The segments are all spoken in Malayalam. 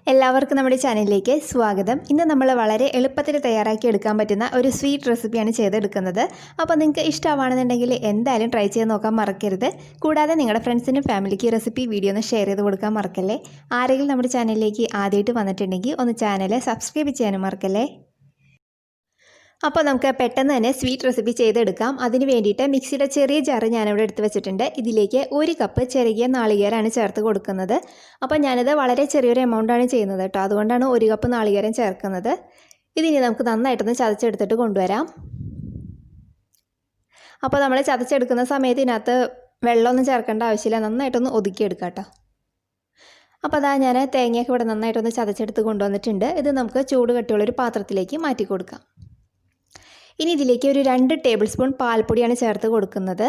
എല്ലാവർക്കും നമ്മുടെ ചാനലിലേക്ക് സ്വാഗതം. ഇന്ന് നമ്മൾ വളരെ എളുപ്പത്തിൽ തയ്യാറാക്കി എടുക്കാൻ പറ്റുന്ന ഒരു സ്വീറ്റ് റെസിപ്പിയാണ് ചെയ്തെടുക്കുന്നത്. അപ്പോൾ നിങ്ങൾക്ക് ഇഷ്ടമാണെന്നുണ്ടെങ്കിൽ എന്തായാലും ട്രൈ ചെയ്ത് നോക്കാൻ മറക്കരുത്. കൂടാതെ നിങ്ങളുടെ ഫ്രണ്ട്സിനും ഫാമിലിക്ക് ഈ റെസിപ്പി വീഡിയോ ഒന്ന് ഷെയർ ചെയ്ത് കൊടുക്കാൻ മറക്കല്ലേ. ആരെങ്കിലും നമ്മുടെ ചാനലിലേക്ക് ആദ്യമായിട്ട് വന്നിട്ടുണ്ടെങ്കിൽ ഒന്ന് ചാനൽ സബ്സ്ക്രൈബ് ചെയ്യാനും മറക്കല്ലേ. അപ്പോൾ നമുക്ക് പെട്ടെന്ന് തന്നെ സ്വീറ്റ് റെസിപ്പി ചെയ്തെടുക്കാം. അതിന് വേണ്ടിയിട്ട് മിക്സിയുടെ ചെറിയ ജാറ് ഞാനിവിടെ എടുത്ത് വെച്ചിട്ടുണ്ട്. ഇതിലേക്ക് 1 കപ്പ് ചെറിയ നാളികേരമാണ് ചേർത്ത് കൊടുക്കുന്നത്. അപ്പോൾ ഞാനിത് വളരെ ചെറിയൊരു എമൗണ്ടാണ് ചെയ്യുന്നത് കേട്ടോ, അതുകൊണ്ടാണ് 1 കപ്പ് നാളികേരം ചേർക്കുന്നത്. ഇതിനി നമുക്ക് നന്നായിട്ടൊന്ന് ചതച്ചെടുത്തിട്ട് കൊണ്ടുവരാം. അപ്പോൾ നമ്മൾ ചതച്ചെടുക്കുന്ന സമയത്ത് ഇതിനകത്ത് വെള്ളമൊന്നും ചേർക്കേണ്ട ആവശ്യമില്ല, നന്നായിട്ടൊന്ന് ഒതുക്കിയെടുക്കാം കേട്ടോ. അപ്പോൾ അതാ ഞാൻ തേങ്ങയൊക്കെ ഇവിടെ നന്നായിട്ടൊന്ന് ചതച്ചെടുത്ത് കൊണ്ടുവന്നിട്ടുണ്ട്. ഇത് നമുക്ക് ചൂട് കട്ടിയുള്ളൊരു പാത്രത്തിലേക്ക് മാറ്റി കൊടുക്കാം. ഇനി ഇതിലേക്ക് ഒരു 2 ടേബിൾ സ്പൂൺ പാൽപ്പൊടിയാണ് ചേർത്ത് കൊടുക്കുന്നത്.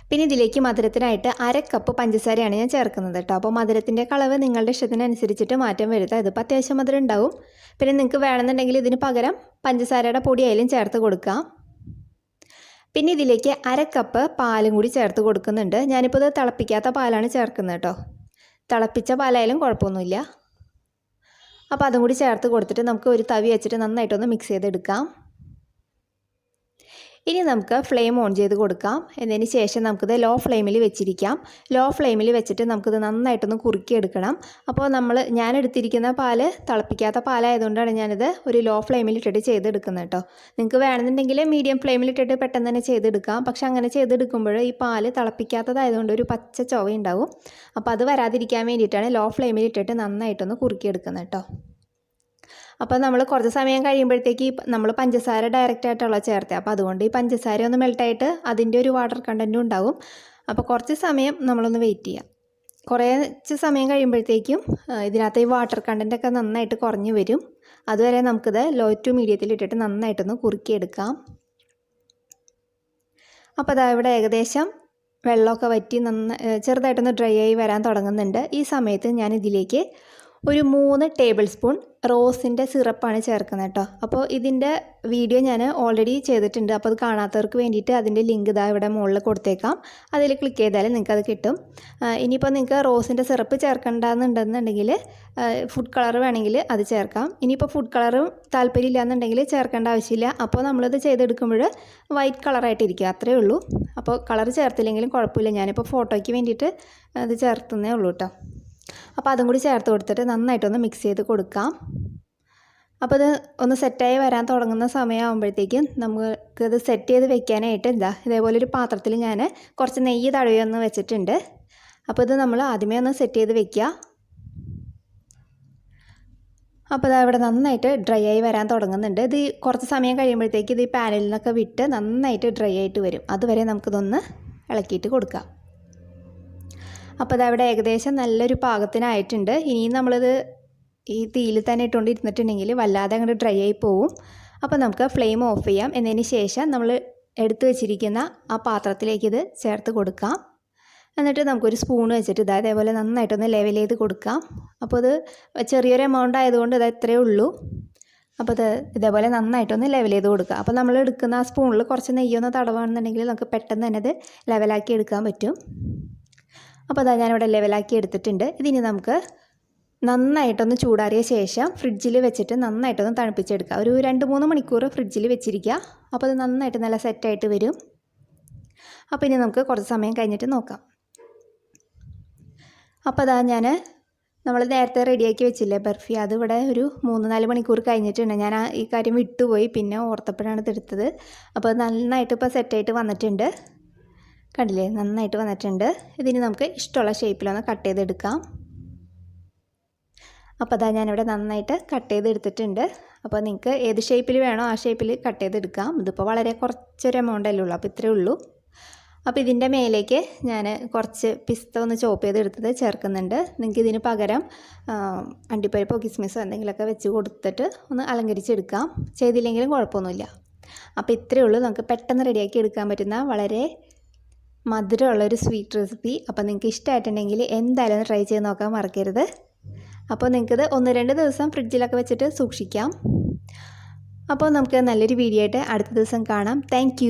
പിന്നെ ഇതിലേക്ക് മധുരത്തിനായിട്ട് 1/2 കപ്പ് പഞ്ചസാരയാണ് ഞാൻ ചേർക്കുന്നത് കേട്ടോ. അപ്പോൾ മധുരത്തിൻ്റെ അളവ് നിങ്ങളുടെ ഇഷ്ടത്തിനനുസരിച്ചിട്ട് മാറ്റം വരുത്തുക. ഇതിപ്പോൾ അത്യാവശ്യം മധുരം ഉണ്ടാവും. പിന്നെ നിങ്ങൾക്ക് വേണമെന്നുണ്ടെങ്കിൽ ഇതിന് പകരം പഞ്ചസാരയുടെ പൊടി ആയാലും ചേർത്ത് കൊടുക്കാം. പിന്നെ ഇതിലേക്ക് 1/2 കപ്പ് പാലും കൂടി ചേർത്ത് കൊടുക്കുന്നുണ്ട്. ഞാനിപ്പോൾ ഇത് തിളപ്പിക്കാത്ത പാലാണ് ചേർക്കുന്നത് കേട്ടോ. തിളപ്പിച്ച പാലായാലും കുഴപ്പമൊന്നുമില്ല. അപ്പോൾ അതും കൂടി ചേർത്ത് കൊടുത്തിട്ട് നമുക്ക് ഒരു തവി വെച്ചിട്ട് നന്നായിട്ടൊന്ന് മിക്സ് ചെയ്തെടുക്കാം. ഇനി നമുക്ക് ഫ്ലെയിം ഓൺ ചെയ്ത് കൊടുക്കാം. എന്നതിന് ശേഷം നമുക്കിത് ലോ ഫ്ലെയിമിൽ വെച്ചിരിക്കാം. ലോ ഫ്ലെയിമിൽ വെച്ചിട്ട് നമുക്കിത് നന്നായിട്ടൊന്ന് കുറുക്കിയെടുക്കണം. അപ്പോൾ ഞാൻ എടുത്തിരിക്കുന്ന പാല് തിളപ്പിക്കാത്ത പാലായതുകൊണ്ടാണ് ഞാനിത് ഒരു ലോ ഫ്ലെയിമിൽ ഇട്ടിട്ട് ചെയ്തെടുക്കുന്നത് കേട്ടോ. നിങ്ങൾക്ക് വേണമെന്നുണ്ടെങ്കിൽ മീഡിയം ഫ്ലെയിമിൽ ഇട്ടിട്ട് പെട്ടെന്ന് തന്നെ ചെയ്തെടുക്കാം. പക്ഷെ അങ്ങനെ ചെയ്തെടുക്കുമ്പോൾ ഈ പാല് തിളപ്പിക്കാത്തതായതുകൊണ്ട് ഒരു പച്ച ചൊവ ഉണ്ടാവും. അപ്പോൾ അത് വരാതിരിക്കാൻ വേണ്ടിയിട്ടാണ് ലോ ഫ്ലെയിമിൽ ഇട്ടിട്ട് നന്നായിട്ടൊന്ന് കുറുക്കിയെടുക്കുന്നത് കേട്ടോ. അപ്പോൾ നമ്മൾ കുറച്ച് സമയം കഴിയുമ്പോഴത്തേക്ക് നമ്മൾ പഞ്ചസാര ഡയറക്റ്റായിട്ടുള്ള ചേർത്തത്, അപ്പോൾ അതുകൊണ്ട് ഈ പഞ്ചസാര ഒന്ന് മെൽട്ടായിട്ട് അതിൻ്റെ ഒരു വാട്ടർ കണ്ടൻറ്റും ഉണ്ടാവും. അപ്പോൾ കുറച്ച് സമയം നമ്മളൊന്ന് വെയിറ്റ് ചെയ്യാം. കുറച്ച് സമയം കഴിയുമ്പോഴത്തേക്കും ഇതിനകത്ത് ഈ വാട്ടർ കണ്ടൻറ്റൊക്കെ നന്നായിട്ട് കുറഞ്ഞു വരും. അതുവരെ നമുക്കിത് ലോ ടു മീഡിയത്തിൽ ഇട്ടിട്ട് നന്നായിട്ടൊന്ന് കുറുക്കിയെടുക്കാം. അപ്പോൾ അതാ ഇവിടെ ഏകദേശം വെള്ളമൊക്കെ വറ്റി ചെറുതായിട്ടൊന്ന് ഡ്രൈ ആയി വരാൻ തുടങ്ങുന്നുണ്ട്. ഈ സമയത്ത് ഞാൻ ഇതിലേക്ക് ഒരു 3 ടേബിൾ സ്പൂൺ റോസിൻ്റെ സിറപ്പാണ് ചേർക്കുന്നത് കേട്ടോ. അപ്പോൾ ഇതിൻ്റെ വീഡിയോ ഞാൻ ഓൾറെഡി ചെയ്തിട്ടുണ്ട്. അപ്പോൾ അത് കാണാത്തവർക്ക് വേണ്ടിയിട്ട് അതിൻ്റെ ലിങ്ക് ഇതാ ഇവിടെ മുകളിൽ കൊടുത്തേക്കാം. അതിൽ ക്ലിക്ക് ചെയ്താൽ നിങ്ങൾക്കത് കിട്ടും. ഇനിയിപ്പോൾ നിങ്ങൾക്ക് റോസിൻ്റെ സിറപ്പ് ചേർക്കേണ്ടതെന്നുണ്ടെന്നുണ്ടെങ്കിൽ ഫുഡ് കളർ വേണമെങ്കിൽ അത് ചേർക്കാം. ഇനിയിപ്പോൾ ഫുഡ് കളറും താല്പര്യമില്ല എന്നുണ്ടെങ്കിൽ ചേർക്കേണ്ട ആവശ്യമില്ല. അപ്പോൾ നമ്മളിത് ചെയ്തെടുക്കുമ്പോൾ വൈറ്റ് കളറായിട്ടിരിക്കുക, അത്രയേ ഉള്ളൂ. അപ്പോൾ കളർ ചേർത്തില്ലെങ്കിലും കുഴപ്പമില്ല. ഞാനിപ്പോൾ ഫോട്ടോയ്ക്ക് വേണ്ടിയിട്ട് അത് ചേർത്തുന്നേ ഉള്ളൂ കേട്ടോ. അപ്പോൾ അതും കൂടി ചേർത്ത് കൊടുത്തിട്ട് നന്നായിട്ടൊന്ന് മിക്സ് ചെയ്ത് കൊടുക്കാം. അപ്പോൾ ഇത് ഒന്ന് സെറ്റായി വരാൻ തുടങ്ങുന്ന സമയമാകുമ്പോഴത്തേക്കും നമുക്കത് സെറ്റ് ചെയ്ത് വെക്കാനായിട്ട് ഇതേപോലെ ഒരു പാത്രത്തിൽ ഞാൻ കുറച്ച് നെയ്യ് തടവിയൊന്ന് വെച്ചിട്ടുണ്ട്. അപ്പോൾ ഇത് നമ്മൾ ആദ്യമേ ഒന്ന് സെറ്റ് ചെയ്ത് വെക്കുക. അപ്പോൾ ഇത് ഇവിടെ നന്നായിട്ട് ഡ്രൈ ആയി വരാൻ തുടങ്ങുന്നുണ്ട്. ഇത് കുറച്ച് സമയം കഴിയുമ്പോഴത്തേക്ക് ഇത് ഈ പാനിൽ നിന്നൊക്കെ വിട്ട് നന്നായിട്ട് ഡ്രൈ ആയിട്ട് വരും. അതുവരെ നമുക്കിതൊന്ന് ഇളക്കിയിട്ട് കൊടുക്കാം. അപ്പോൾ അതവിടെ ഏകദേശം നല്ലൊരു പാകത്തിനായിട്ടുണ്ട്. ഇനിയും നമ്മളിത് ഈ തീയിൽ തന്നെ ഇട്ടുകൊണ്ടിരുന്നിട്ടുണ്ടെങ്കിൽ വല്ലാതെ അങ്ങോട്ട് ഡ്രൈ ആയി പോവും. അപ്പോൾ നമുക്ക് ഫ്ലെയിം ഓഫ് ചെയ്യാം. എന്നതിന് ശേഷം നമ്മൾ എടുത്തു വെച്ചിരിക്കുന്ന ആ പാത്രത്തിലേക്ക് ഇത് ചേർത്ത് കൊടുക്കാം. എന്നിട്ട് നമുക്കൊരു സ്പൂൺ വെച്ചിട്ട് ഇതേപോലെ നന്നായിട്ടൊന്ന് ലെവൽ ചെയ്ത് കൊടുക്കാം. അപ്പോൾ ഇത് ചെറിയൊരു എമൗണ്ട് ആയതുകൊണ്ട് ഇത് ഇത്രയേ ഉള്ളൂ. അപ്പോൾ ഇത് ഇതേപോലെ നന്നായിട്ടൊന്ന് ലെവൽ ചെയ്ത് കൊടുക്കുക. അപ്പോൾ നമ്മൾ എടുക്കുന്ന ആ സ്പൂണിൽ കുറച്ച് നെയ്യൊന്ന് തടവുകയാണെന്നുണ്ടെങ്കിൽ നമുക്ക് പെട്ടെന്ന് തന്നെ ഇത് ലെവലാക്കി എടുക്കാൻ പറ്റും. അപ്പോൾ അതാ ഞാനിവിടെ ലെവലാക്കി എടുത്തിട്ടുണ്ട്. ഇതിനി നമുക്ക് നന്നായിട്ടൊന്ന് ചൂടാറിയ ശേഷം ഫ്രിഡ്ജിൽ വെച്ചിട്ട് നന്നായിട്ടൊന്ന് തണുപ്പിച്ചെടുക്കുക. ഒരു 2-3 മണിക്കൂർ ഫ്രിഡ്ജിൽ വെച്ചിരിക്കുക. അപ്പോൾ അത് നന്നായിട്ട് നല്ല സെറ്റായിട്ട് വരും. അപ്പോൾ ഇനി നമുക്ക് കുറച്ച് സമയം കഴിഞ്ഞിട്ട് നോക്കാം. അപ്പോൾ അതാ നമ്മൾ നേരത്തെ റെഡിയാക്കി വെച്ചില്ലേ ബർഫി, അതിവിടെ ഒരു 3-4 മണിക്കൂർ കഴിഞ്ഞിട്ടുണ്ട്. ഞാൻ ഈ കാര്യം വിട്ടുപോയി, പിന്നെ ഓർത്തപ്പോഴാണ് ഇതെടുത്തത്. അപ്പോൾ നന്നായിട്ട് ഇപ്പോൾ സെറ്റായിട്ട് വന്നിട്ടുണ്ട്. കണ്ടില്ലേ, നന്നായിട്ട് വന്നിട്ടുണ്ട്. ഇതിന് നമുക്ക് ഇഷ്ടമുള്ള ഷേപ്പിലൊന്ന് കട്ട് ചെയ്തെടുക്കാം. അപ്പോൾ അതാ ഞാനിവിടെ നന്നായിട്ട് കട്ട് ചെയ്തെടുത്തിട്ടുണ്ട്. അപ്പോൾ നിങ്ങൾക്ക് ഏത് ഷേപ്പിൽ വേണോ ആ ഷേപ്പിൽ കട്ട് ചെയ്തെടുക്കാം. ഇതിപ്പോൾ വളരെ കുറച്ചൊരു എമൗണ്ടല്ലേ ഉള്ളൂ, അപ്പോൾ ഇത്രയേ ഉള്ളൂ. അപ്പോൾ ഇതിൻ്റെ മേലേക്ക് ഞാൻ കുറച്ച് പിസ്ത ഒന്ന് ചോപ്പ് ചെയ്തെടുത്തത് ചേർക്കുന്നുണ്ട്. നിങ്ങൾക്ക് ഇതിന് പകരം അണ്ടിപ്പരിപ്പോ കിസ്മിസോ എന്തെങ്കിലുമൊക്കെ വെച്ച് കൊടുത്തിട്ട് ഒന്ന് അലങ്കരിച്ചെടുക്കാം. ചെയ്തില്ലെങ്കിലും കുഴപ്പമൊന്നുമില്ല. അപ്പോൾ ഇത്രയേ ഉള്ളൂ. നമുക്ക് പെട്ടെന്ന് റെഡിയാക്കി എടുക്കാൻ പറ്റുന്ന വളരെ മധുരമുള്ളൊരു സ്വീറ്റ് റെസിപ്പി. അപ്പോൾ നിങ്ങൾക്ക് ഇഷ്ടമായിട്ടുണ്ടെങ്കിൽ എന്തായാലും ട്രൈ ചെയ്ത് നോക്കാൻ മറക്കരുത്. അപ്പോൾ നിങ്ങൾക്കിത് 1-2 ദിവസം ഫ്രിഡ്ജിലൊക്കെ വെച്ചിട്ട് സൂക്ഷിക്കാം. അപ്പോൾ നമുക്ക് നല്ലൊരു വീഡിയോ ആയിട്ട് അടുത്ത ദിവസം കാണാം. താങ്ക്